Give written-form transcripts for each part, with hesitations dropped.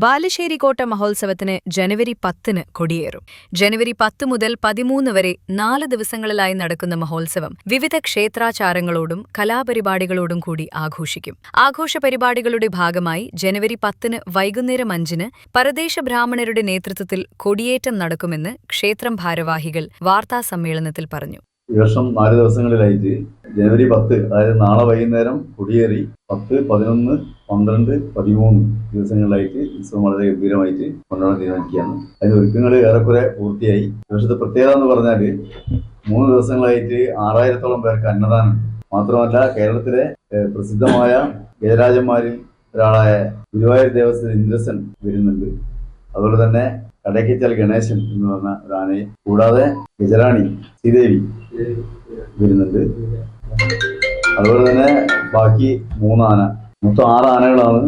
ബാലുശ്ശേരിക്കോട്ട മഹോത്സവത്തിന് ജനുവരി 10-ന് കൊടിയേറും. ജനുവരി 10 മുതൽ 13 വരെ 4 ദിവസങ്ങളിലായി നടക്കുന്ന മഹോത്സവം വിവിധ ക്ഷേത്രാചാരങ്ങളോടും കലാപരിപാടികളോടും കൂടി ആഘോഷിക്കും. ആഘോഷ പരിപാടികളുടെ ഭാഗമായി ജനുവരി 10-ന് വൈകുന്നേരം 5-ന് പരദേശ ബ്രാഹ്മണരുടെ നേതൃത്വത്തിൽ കൊടിയേറ്റം നടക്കുമെന്ന് ക്ഷേത്രം ഭാരവാഹികൾ വാർത്താസമ്മേളനത്തിൽ പറഞ്ഞു. ഈ വർഷം 4 ദിവസങ്ങളിലായിട്ട് ജനുവരി 10, അതായത് നാളെ വൈകുന്നേരം കൊടിയേറി 10, 11, 12, 13 ദിവസങ്ങളിലായിട്ട് ഉത്സവം വളരെ ഗംഭീരമായിട്ട് കൊണ്ടുപോകാൻ തീരുമാനിക്കുകയാണ്. അതിന് ഒരുക്കങ്ങൾ ഏറെക്കുറെ പൂർത്തിയായി. ഈ വർഷത്തെ പ്രത്യേകത എന്ന് പറഞ്ഞാൽ 3 ദിവസങ്ങളായിട്ട് 6000-ഓളം പേർക്ക് അന്നദാനം. മാത്രമല്ല, കേരളത്തിലെ പ്രസിദ്ധമായ ഗജരാജന്മാരിൽ ഒരാളായ ഗുരുവായൂർ ദേവസ്ഥ ഇന്ദ്രസൻ വരുന്നുണ്ട്. അതുപോലെ തന്നെ കടയ്ക്കച്ചാൽ ഗണേശൻ എന്ന് പറഞ്ഞ ഒരു ആനയെ, കൂടാതെ ഗജറാണി ശ്രീദേവി വരുന്നുണ്ട്. അതുപോലെ തന്നെ ബാക്കി 3 ആന, മൊത്തം 6 ആനകളാണ്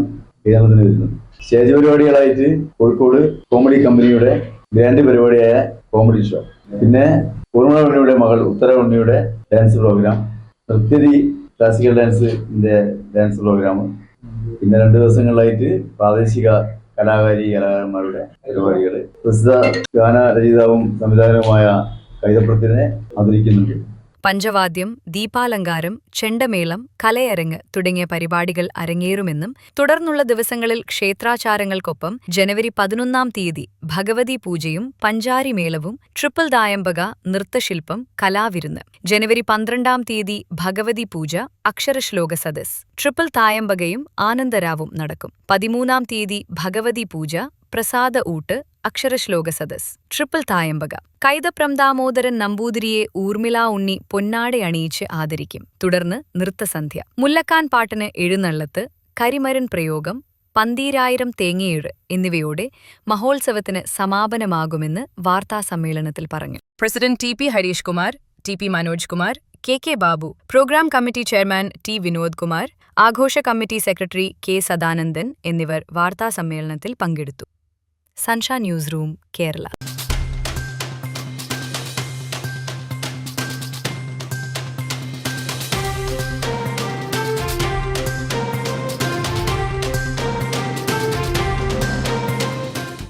കേരളത്തിന് വരുന്നത്. സ്റ്റേജ് പരിപാടികളായിട്ട് കോഴിക്കോട് കോമഡി കമ്പനിയുടെ ഗ്രാൻഡ് പരിപാടിയായ കോമഡി ഷോ, പിന്നെ ഊർമിള ഉണ്ണിയുടെ മകൾ ഉത്തര ഉണ്ണിയുടെ ഡാൻസ് പ്രോഗ്രാം, നൃത്യതി ക്ലാസിക്കൽ ഡാൻസ് പ്രോഗ്രാം, പിന്നെ 2 ദിവസങ്ങളിലായിട്ട് പ്രാദേശിക കലാകാരന്മാരുടെ പരിപാടികൾ. പ്രസിദ്ധ ഗാനരചയിതാവും സംവിധായകനുമായ കൈതപ്രത്തിനെ ആദരിക്കുന്നുണ്ട്. പഞ്ചവാദ്യം, ദീപാലങ്കാരം, ചെണ്ടമേളം, കലയരങ്ങ് തുടങ്ങിയ പരിപാടികൾ അരങ്ങേറുമെന്നും തുടർന്നുള്ള ദിവസങ്ങളിൽ ക്ഷേത്രാചാരങ്ങൾക്കൊപ്പം ജനുവരി 11-ാം തീയതി ഭഗവതി പൂജയും പഞ്ചാരിമേളവും, ട്രിപ്പിൾ തായമ്പക, നൃത്തശില്പം, കലാവിരുന്ന്. ജനുവരി 12-ാം തീയതി ഭഗവതി പൂജ, അക്ഷരശ്ലോക സദസ്, ട്രിപ്പിൾ തായമ്പകയും ആനന്ദരാവും നടക്കും. 13-ാം തീയതി ഭഗവതി പൂജ, പ്രസാദ ഊട്ട്, അക്ഷരശ്ലോക സദസ്, ട്രിപ്പിൾ തായമ്പക. കൈതപ്രം ദാമോദരൻ നമ്പൂതിരിയെ ഊർമിള ഉണ്ണി പൊന്നാടയണിയിച്ച് ആദരിക്കും. തുടർന്ന് നൃത്തസന്ധ്യ, മുല്ലക്കാൻ പാട്ടിന് എഴുന്നള്ളത്ത്, കരിമരൻ പ്രയോഗം, പന്തീരായിരം തേങ്ങയേഴ് എന്നിവയോടെ മഹോത്സവത്തിന് സമാപനമാകുമെന്ന് വാർത്താസമ്മേളനത്തിൽ പറഞ്ഞു. President T P Harish Kumar, T P Manoj Kumar, K K Babu, programme committee chairman T Vinod Kumar, ആഘോഷ കമ്മിറ്റി സെക്രട്ടറി കെ സദാനന്ദൻ എന്നിവർ വാർത്താസമ്മേളനത്തിൽ പങ്കെടുത്തു. സൻഷ ന്യൂസ് റൂം, കേരള.